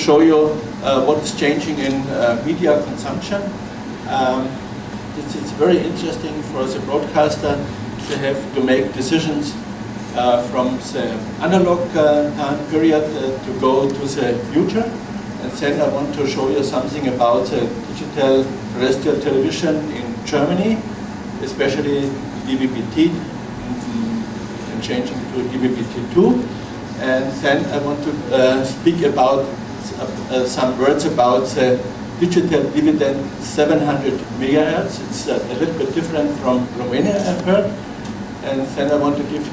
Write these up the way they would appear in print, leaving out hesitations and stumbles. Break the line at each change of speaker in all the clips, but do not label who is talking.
show you what is changing in media consumption. It's very interesting for the broadcaster to have to make decisions from the analog time period to go to the future. And then I want to show you something about digital terrestrial television in Germany, especially DVB-T, and changing to DVB-T2. And then I want to speak about some words about the digital dividend 700 megahertz. It's a little bit different from Romania, I've heard. And then I want to give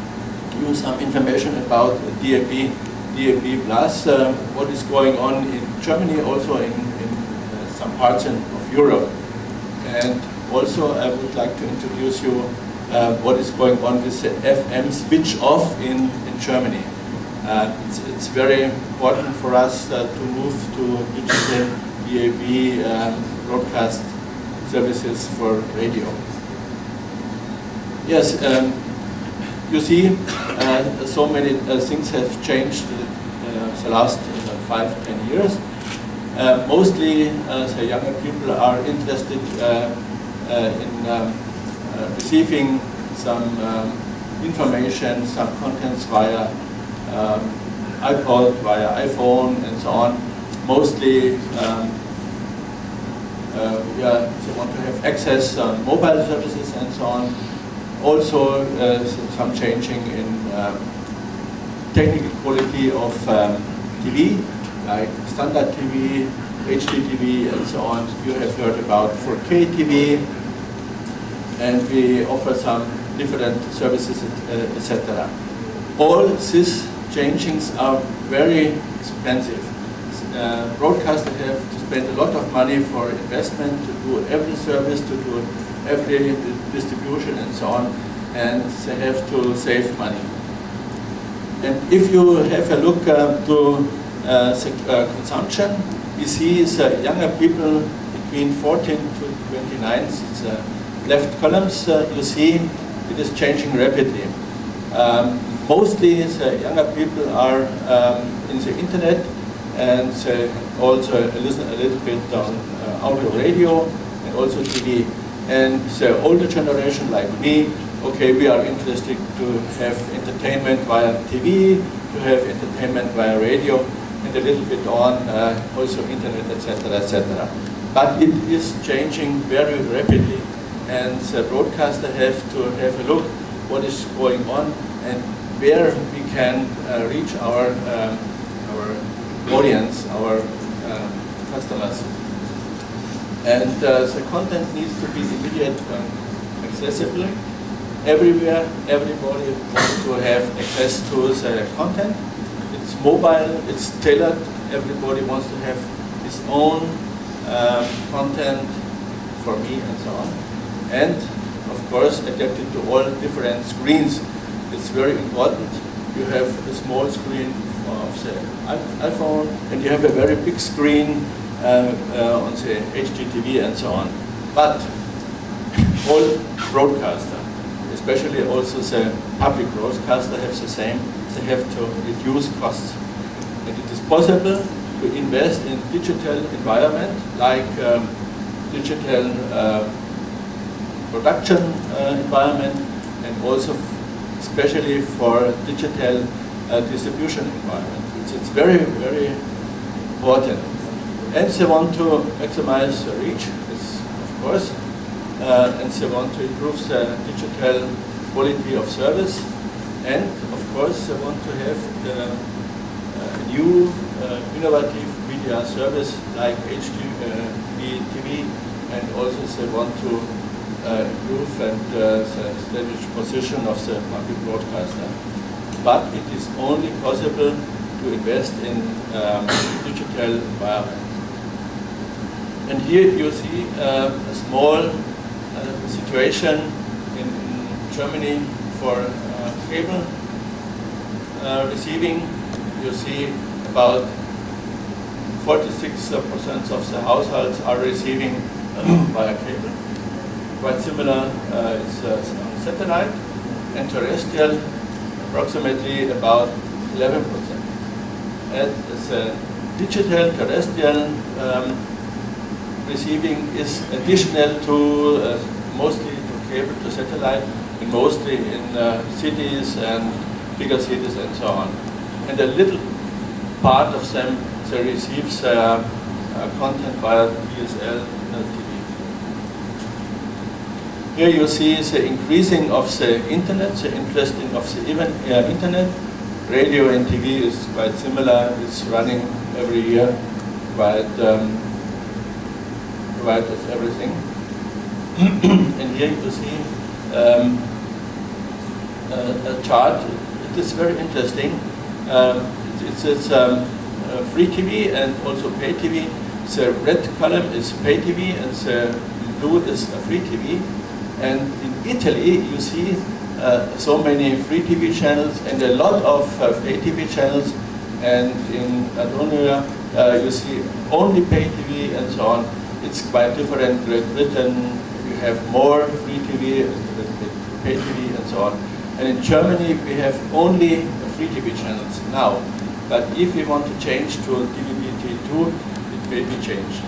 you some information about DAB Plus, what is going on in Germany, also in some parts of Europe. And also I would like to introduce you what is going on with the FM switch off in Germany. It's very important for us to move to digital DAB broadcast services for radio. Yes, you see, so many things have changed the last 5–10 years. Mostly, the younger people are interested in receiving some information, some contents via iPod, via iPhone, and so on. Mostly, they want to have access on mobile services and so on. Also, some changing in technical quality of TV, like standard TV, HD TV, and so on. You have heard about 4K TV, and we offer some different services, etc. All these changings are very expensive. Broadcasters have to spend a lot of money for investment to do every service, to do every distribution and so on, and they have to save money. And if you have a look to the consumption, we see the younger people between 14 to 29, it's left columns, you see it is changing rapidly. Mostly the younger people are in the internet, and also listen a little bit on audio radio and also TV. And the older generation like me, okay, we are interested to have entertainment via TV, to have entertainment via radio, and a little bit on also internet, etc., etc. But it is changing very rapidly, and the broadcaster have to have a look what is going on and where we can reach our audience, our customers. And the content needs to be immediate accessible. Everywhere, everybody wants to have access to the content. It's mobile, it's tailored. Everybody wants to have his own content for me and so on. And of course, adapted to all different screens. It's very important. You have a small screen of the iPhone, and you have a very big screen on the HD TV and so on. But all broadcasters, especially also the public broadcaster, have the same. They have to reduce costs. And it is possible to invest in digital environment like digital production environment, and also especially for digital distribution environment. It's very, very important. And they want to maximize the reach, of course, and they want to improve the digital quality of service, and of course they want to have a new innovative media service like HD TV, and also they want to improve and the strategic position of the public broadcaster. But it is only possible to invest in digital environment. And here you see a small situation in Germany for cable receiving. You see about 46% of the households are receiving via cable. Quite similar is on satellite, and terrestrial approximately about 11%. And the digital terrestrial receiving is additional to mostly to cable to satellite, and mostly in cities and bigger cities and so on. And a little part of them receives content via DSL TV. Here you see the increasing of the internet, the interesting of the internet. Radio and TV is quite similar. It's running every year, quite as everything. And here you see a chart. It is very interesting. It's free TV and also pay TV. The red column is pay TV and the blue is free TV. And in Italy, you see so many free TV channels and a lot of pay TV channels. And in Adronia, you see only pay TV and so on. It's quite different. Great Britain, you have more free TV, pay TV and so on. And in Germany, we have only free TV channels now. But if we want to change to DVB-T2, it may be changed.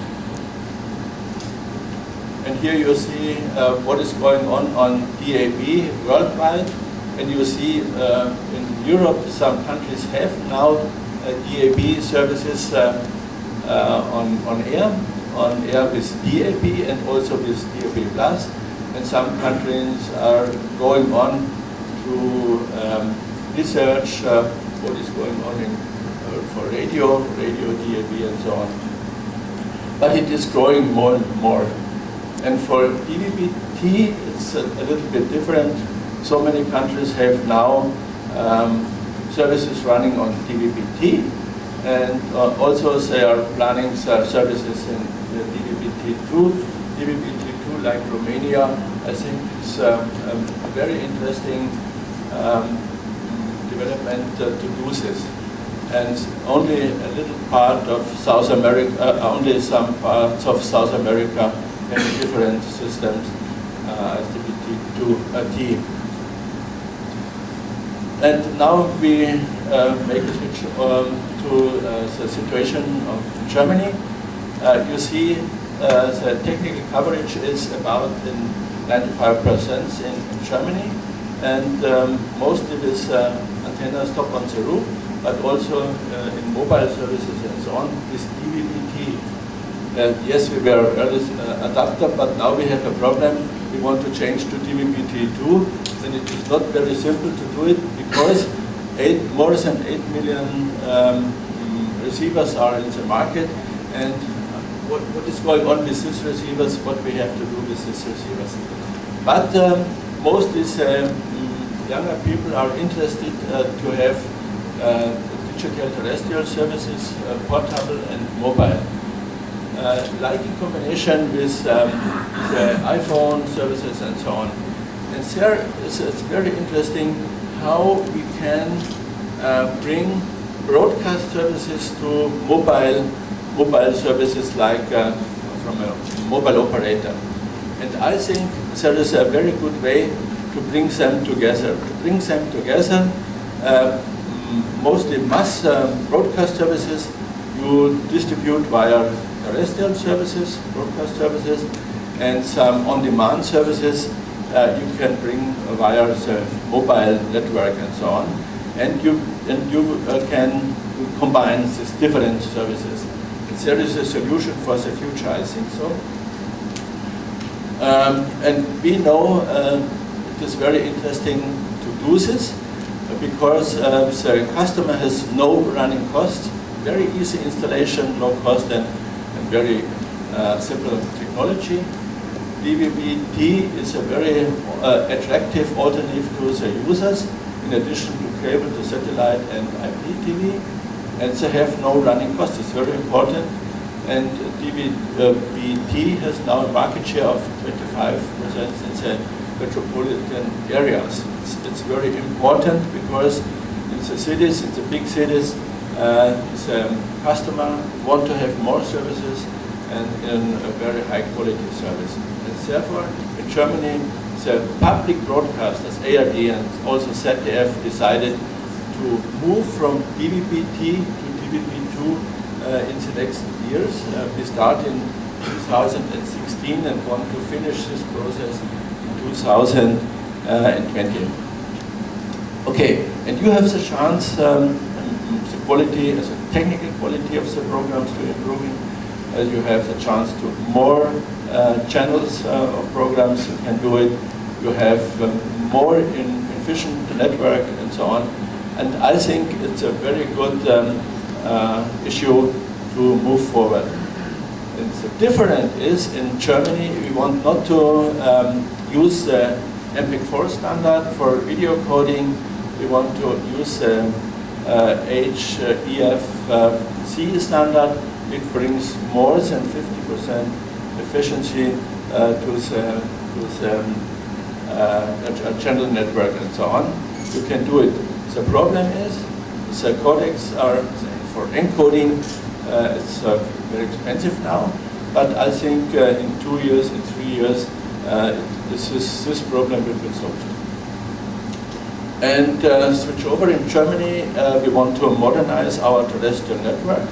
And here you see what is going on DAB worldwide. And you see in Europe, some countries have now DAB services on air with DAB and also with DAB+. And some countries are going on to research what is going on for radio, DAB and so on. But it is growing more and more. And for DVB-T, it's a little bit different. So many countries have now services running on DVB-T, and also they are planning services in DVB-T2. DVB-T2, like Romania, I think it's a very interesting development to do this. And only a little part of South America, only some parts of South America have different systems as DVB-T2. And now we make a switch to the situation of Germany. You see the technical coverage is about 95% in Germany, and mostly with antennas top on the roof, but also in mobile services and so on with DVB-T. Yes, we were early adapter, but now we have a problem. We want to change to DVB-T2, and it is not very simple to do it because more than 8 million receivers are in the market, and what is going on with these receivers, what we have to do with these receivers. But mostly younger people are interested to have digital terrestrial services, portable and mobile. Like in combination with the iPhone services and so on. And there it's very interesting how we can bring broadcast services to mobile services like from a mobile operator. And I think there is a very good way to bring them together. Mostly mass broadcast services you distribute via terrestrial services, broadcast services, and some on-demand services you can bring via the mobile network and so on. And you can combine these different services. And there is a solution for the future, I think so. And we know it is very interesting to do this because the customer has no running costs, very easy installation, low cost, and very simple technology. DVB-T is a very attractive alternative to the users, in addition to cable to satellite and IPTV, and they have no running costs. It's very important. And DVB-T has now a market share of 25% in the metropolitan areas. It's very important because in the cities, in the big cities, the customer want to have more services and in a very high quality service. And therefore, in Germany, the public broadcasters, ARD and also ZDF, decided to move from DVB-T to DVB-2 in the next years. We start in 2016 and want to finish this process in 2020. Okay, and you have the chance, the quality, the technical quality of the programs to improving. You have the chance to more channels of programs you can do it. You have more efficient network and so on. And I think it's a very good issue to move forward. And the difference is in Germany, we want not to use the MPEG-4 standard for video coding. We want to use the HEFC standard. It brings more than 50% efficiency to the channel network and so on. You can do it. The problem is the codecs are for encoding. It's very expensive now, but I think in 2 years, in 3 years, this problem will be solved. And switch over in Germany, we want to modernize our terrestrial network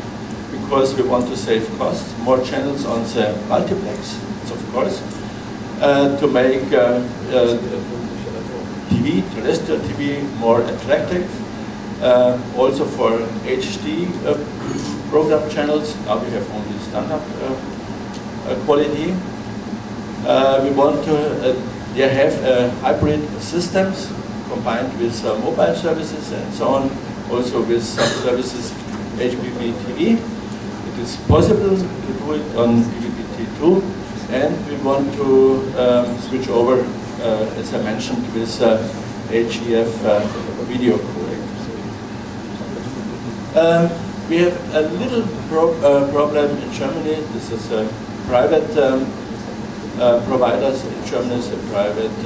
because we want to save costs, more channels on the multiplex, of course, to make TV, terrestrial TV, more attractive. Also for HD program channels, now we have only standard quality. We want to have hybrid systems combined with mobile services and so on, also with some services DVB-T. It is possible to do it on DVB-T2, and we want to switch over, as I mentioned, with HEF video codec. We have a little problem in Germany. This is private providers in Germany, it's a private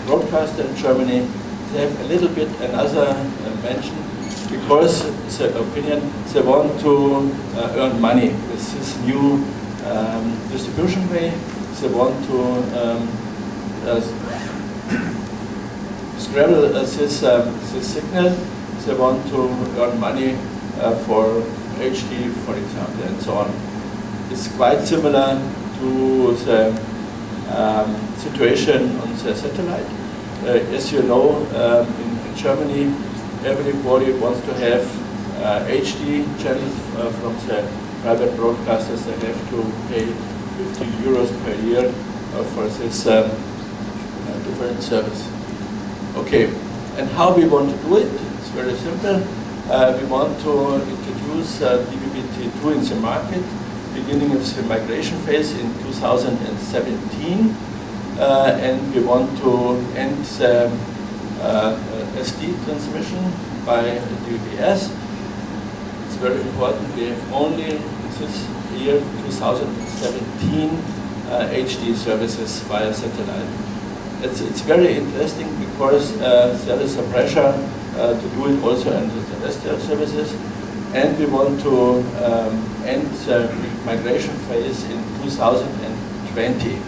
broadcaster in Germany. They have a little bit another mention because it's an opinion they want to earn money with this new distribution way. They want to scramble this signal. They want to earn money for HD, for example, and so on. It's quite similar to the situation on the satellite. As you know, in Germany, everybody wants to have HD channels from the private broadcasters. They have to pay 50 euros per year for this different service. Okay, and how we want to do it? It's very simple. We want to introduce DVB-T2 in the market, beginning of the migration phase in 2017. And we want to end the SD transmission by DVB-S. It's very important. We have only this year, 2017, HD services via satellite. It's very interesting because there is a pressure to do it also in the terrestrial services, and we want to end the migration phase in 2020.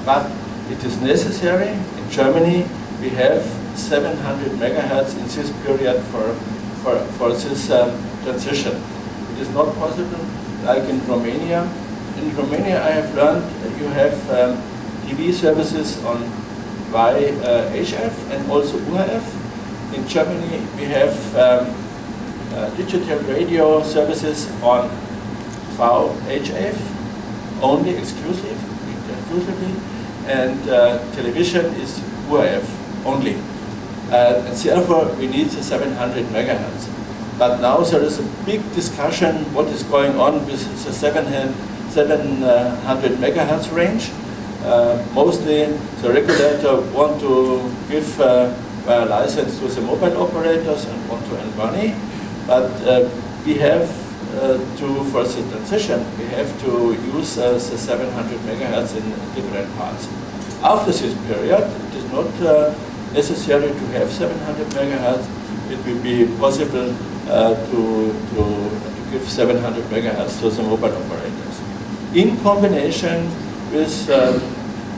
But it is necessary. In Germany, we have 700 megahertz in this period for this transition. It is not possible like in Romania. In Romania, I have learned that you have TV services on VHF and also UHF. In Germany, we have digital radio services on VHF, only exclusively, and television is UHF only. And therefore, we need the 700 megahertz. But now there is a big discussion what is going on with the 700 megahertz range. Mostly the regulator want to give a license to the mobile operators and want to earn money. But we have for the transition, we have to use the 700 megahertz in different parts. After this period, it is not necessary to have 700 megahertz. It will be possible to give 700 megahertz to the mobile operators, in combination with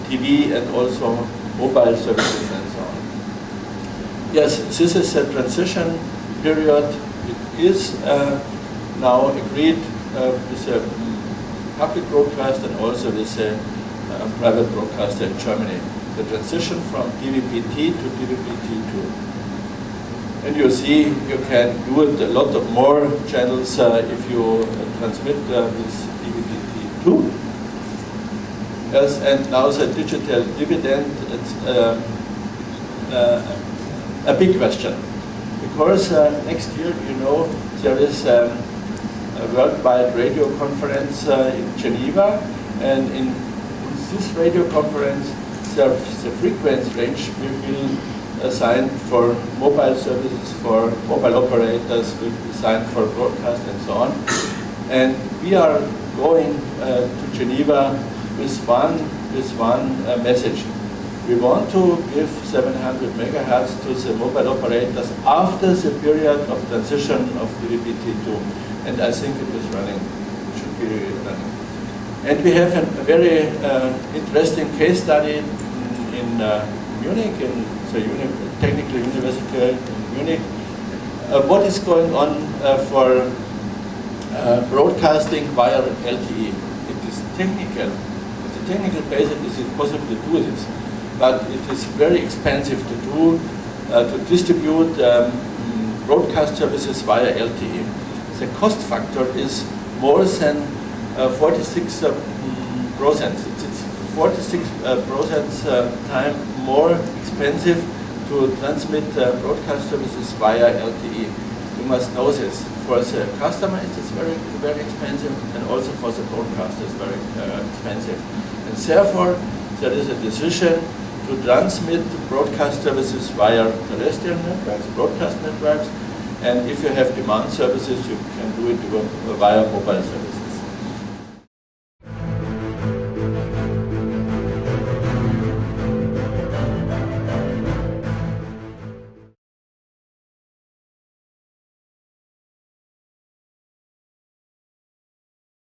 TV and also mobile services and so on. Yes, this is a transition period. It is now agreed with a public broadcaster and also with a private broadcaster in Germany. The transition from DVB-T to DVB-T2. And you see, you can do it a lot of more channels if you transmit with DVB-T2. Yes, and now the digital dividend, it's a big question. Because next year, you know, there is a worldwide radio conference in Geneva, and in this radio conference, the frequency range we will assign for mobile services, for mobile operators, will be assigned for broadcast and so on. And we are going to Geneva with one message. We want to give 700 megahertz to the mobile operators after the period of transition of DVB-T2. And I think it is running, it should be running. And we have a very interesting case study in Munich, in the Technical University in Munich. What is going on for broadcasting via LTE? It is technical. On the technical basis, it is possible to do this, but it is very expensive to do, to distribute broadcast services via LTE. The cost factor is more than 46%. It's 46% time more expensive to transmit broadcast services via LTE. You must know this. For the customer, it is very, very expensive, and also for the broadcaster, it's very expensive. And therefore, there is a decision to transmit broadcast services via terrestrial networks, broadcast networks, and if you have demand services, you can do it via mobile services.